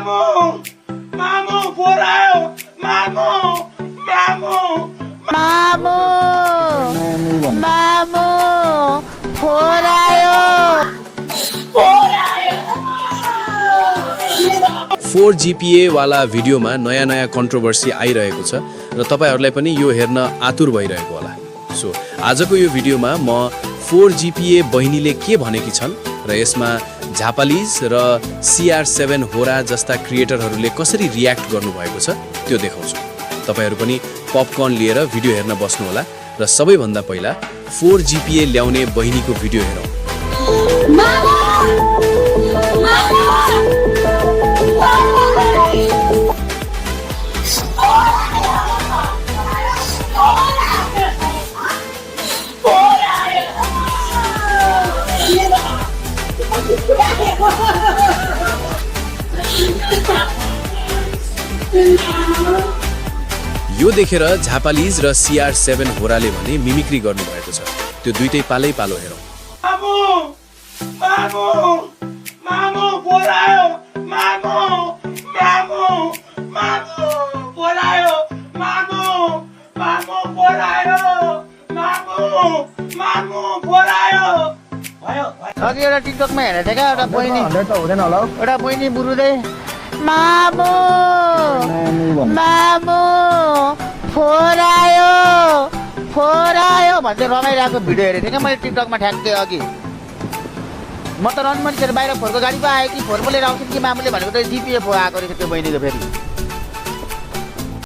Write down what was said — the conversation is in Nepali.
मामु मामु बोलायो मामु मामु मामु मामु फोन आयो 4GPA वाला भिडियोमा नयाँ नयाँ कन्ट्रोभर्सी आइरहेको छ र तपाईहरुलाई पनि यो हेर्न आतुर भइरहेको होला। सो आजको यो भिडियोमा म 4GPA बहिनीले के भनेकी छन् र यसमा झापालिज र CR7 होरा जस्ता क्रिएटरहरूले कसरी रियाक्ट गर्नुभएको छ त्यो देखाउँछु। तपाईहरु पनि पपकर्न लिएर भिडियो हेर्न बस्नु होला र सबैभन्दा पहिला 4GPA ल्याउने बहिनीको भिडियो हेरौँ। यो देखेर झापालिज र CR7 होराले भने मिमिक्री गर्नुभएको छ। त्यो दुईटै पालै पालो हेरौँ। मामु मामु मामु बोलायो मामु मामु मामु बोलायो मामु मामु बोलायो मामु मामु बोलायो भयो। अघि एउटा टिकटकमा हेरेको थिएँ क्या एउटा बहिनी एउटा बहिनी बुरुदै मामु मामु फोन आयो भन्दै रमाइरहेको भिडियो हेरेको थिएँ क्या मैले टिकटकमा ठ्याक्कै अघि। म त रनमन खेर बाहिर फोरको गाडी पो आयो कि फोर लिएर आउँछ कि मामुले भनेको त GPA पो आएको रहेछ त्यो बहिनीको फेरि।